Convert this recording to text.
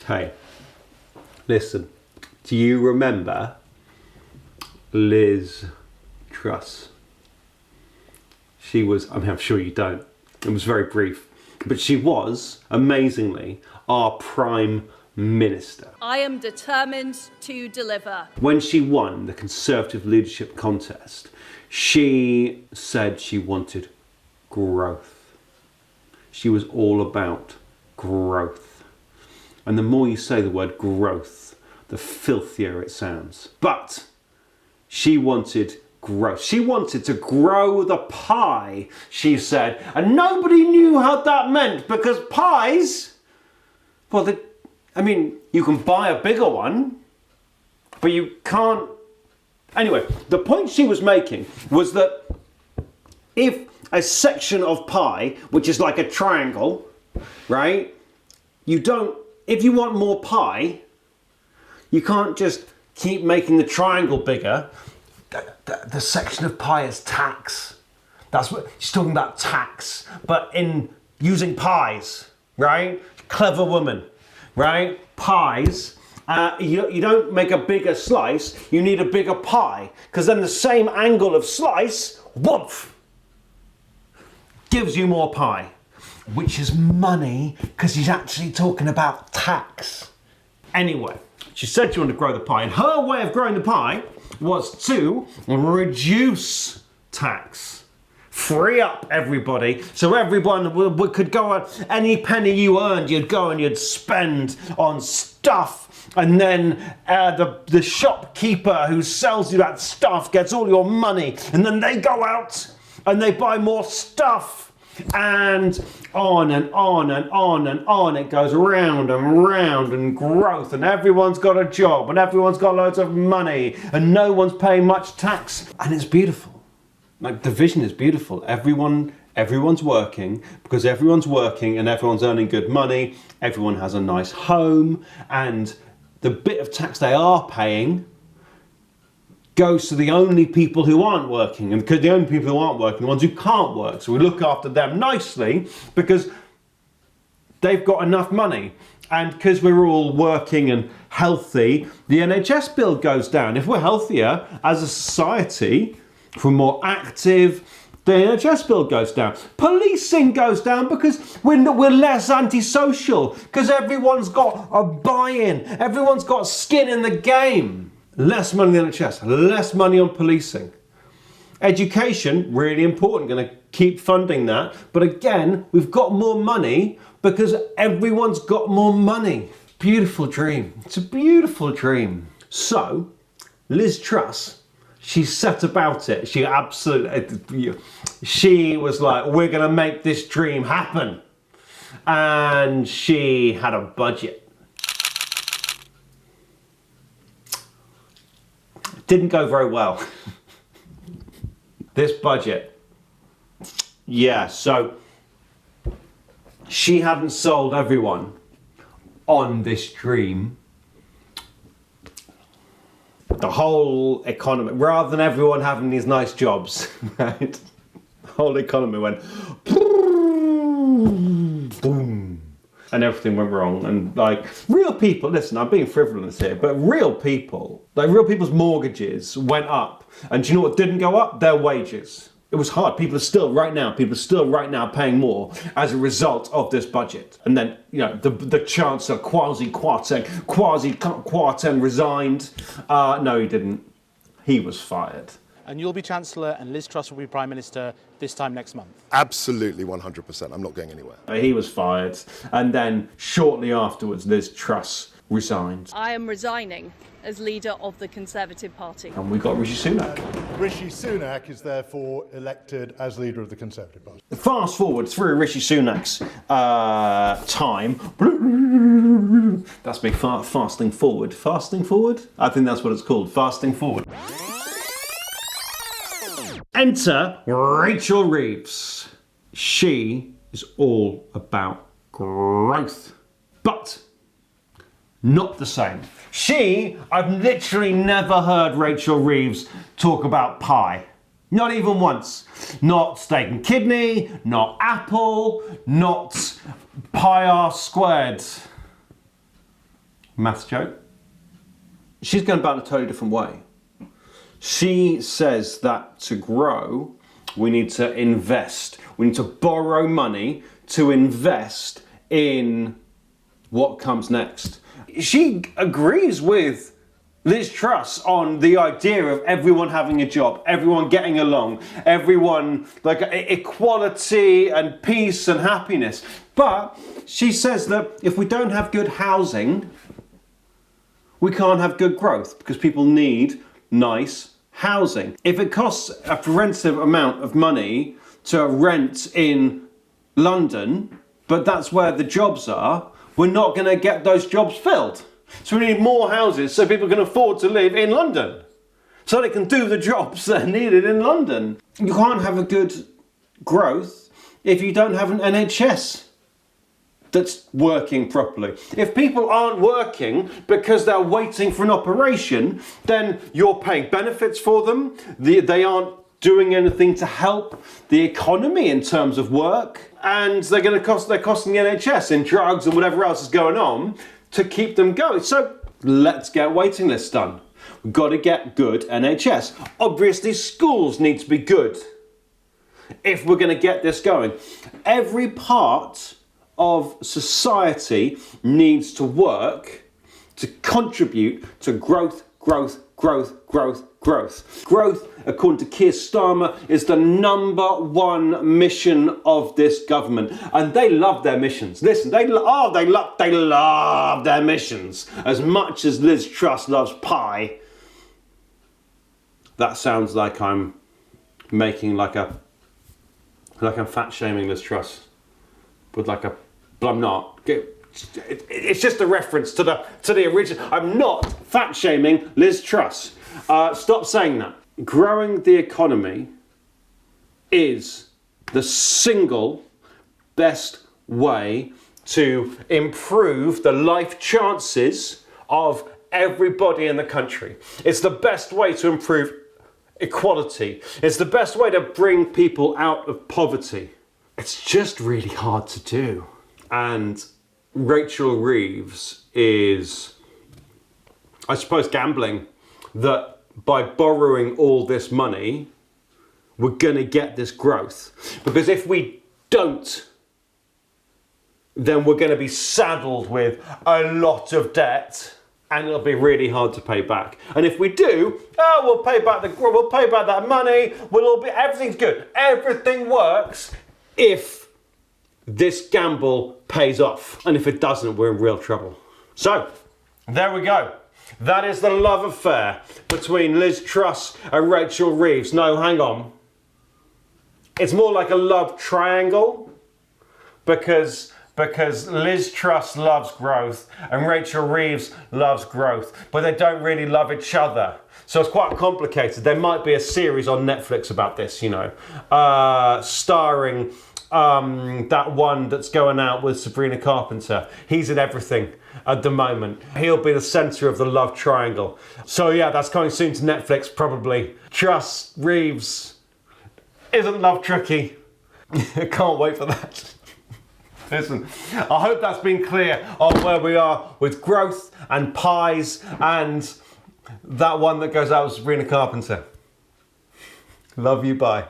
Hey, listen, do you remember Liz Truss? She was, I mean, I'm sure you don't. It was very brief. But she was, amazingly, our Prime Minister. I am determined to deliver. When she won the Conservative leadership contest, she said she wanted growth. She was all about growth. And the more you say the word growth, the filthier it sounds. But she wanted growth. She wanted to grow the pie, she said. And nobody knew what that meant, because pies, well, you can buy a bigger one, but you can't. Anyway, the point she was making was that if a section of pie, which is like a triangle, right, if you want more pie, you can't just keep making the triangle bigger. The section of pie is tax. That's what she's talking about, tax, but in using pies, right? Clever woman, right? Pies. You don't make a bigger slice, you need a bigger pie, because then the same angle of slice, woof, gives you more pie, which is money, because he's actually talking about tax. Anyway, she said she wanted to grow the pie, and her way of growing the pie was to reduce tax. Free up everybody, so everyone could go on, any penny you earned, you'd go and you'd spend on stuff, and then the shopkeeper who sells you that stuff gets all your money, and then they go out and they buy more stuff, and on and on and on and on it goes, round and round, and growth, and everyone's got a job, and everyone's got loads of money, and no one's paying much tax, and it's beautiful. Like, the vision is beautiful. Everyone's working, because everyone's working and everyone's earning good money, everyone has a nice home, and the bit of tax they are paying goes to the only people who aren't working, and because the only people who aren't working are the ones who can't work, so we look after them nicely because they've got enough money. And because we're all working and healthy, the NHS bill goes down. If we're healthier as a society, if we're more active, the NHS bill goes down. Policing goes down because we're less antisocial, because everyone's got a buy-in, everyone's got skin in the game. Less money on the NHS, less money on policing. Education, really important, going to keep funding that. But again, we've got more money because everyone's got more money. Beautiful dream. It's a beautiful dream. So, Liz Truss, she set about it. She was like, we're going to make this dream happen. And she had a budget. It didn't go very well. This budget. Yeah, so she hadn't sold everyone on this dream. The whole economy, rather than everyone having these nice jobs, right? The whole economy went boom, and everything went wrong. And like, real people, listen, I'm being frivolous here, but real people, like real people's mortgages went up. And do you know what didn't go up? Their wages. It was hard. People are still right now paying more as a result of this budget. And then, you know, the Chancellor, Kwarteng resigned. No, he didn't. He was fired. And you'll be Chancellor and Liz Truss will be Prime Minister this time next month? Absolutely, 100%. I'm not going anywhere. He was fired. And then shortly afterwards, Liz Truss resigned. I am resigning as leader of the Conservative Party. And we got Rishi Sunak. Rishi Sunak is therefore elected as leader of the Conservative Party. Fast forward through Rishi Sunak's time. That's me fasting forward. Fasting forward? I think that's what it's called. Fasting forward. Enter Rachel Reeves. She is all about growth. But not the same. I've literally never heard Rachel Reeves talk about pie. Not even once. Not steak and kidney, not apple, not pi r squared. Maths joke. She's going about it a totally different way. She says that to grow, we need to invest. We need to borrow money to invest in what comes next. She agrees with Liz Truss on the idea of everyone having a job, everyone getting along, everyone like equality and peace and happiness. But she says that if we don't have good housing, we can't have good growth because people need nice housing. If it costs a prohibitive amount of money to rent in London, but that's where the jobs are, we're not going to get those jobs filled. So we need more houses so people can afford to live in London, so they can do the jobs that are needed in London. You can't have a good growth if you don't have an NHS that's working properly. If people aren't working because they're waiting for an operation, then you're paying benefits for them. They aren't doing anything to help the economy in terms of work, and they're costing the NHS in drugs and whatever else is going on to keep them going. So let's get waiting lists done. We've got to get good NHS. Obviously, schools need to be good if we're going to get this going. Every part of society needs to work to contribute to growth. Growth, according to Keir Starmer, is the #1 mission of this government, and they love their missions. Listen, they love their missions as much as Liz Truss loves pie. That sounds like I'm making I'm fat shaming Liz Truss, but but I'm not. It's just a reference to the original. I'm not fat shaming Liz Truss. Stop saying that. Growing the economy is the single best way to improve the life chances of everybody in the country. It's the best way to improve equality. It's the best way to bring people out of poverty. It's just really hard to do. And Rachel Reeves is, I suppose, gambling that by borrowing all this money, we're going to get this growth. Because if we don't, then we're going to be saddled with a lot of debt, and it'll be really hard to pay back. And if we do, we'll pay back that money. Everything's good. Everything works if this gamble pays off. And if it doesn't, we're in real trouble. So, there we go. That is the love affair between Liz Truss and Rachel Reeves. No, hang on. It's more like a love triangle because Liz Truss loves growth and Rachel Reeves loves growth, but they don't really love each other. So it's quite complicated. There might be a series on Netflix about this, starring that one that's going out with Sabrina Carpenter. He's in everything at the moment. He'll be the centre of the love triangle. So yeah, that's coming soon to Netflix, probably. Truss Reeves isn't love tricky. I can't wait for that. Listen, I hope that's been clear on where we are with growth and pies and that one that goes out with Sabrina Carpenter. Love you, bye.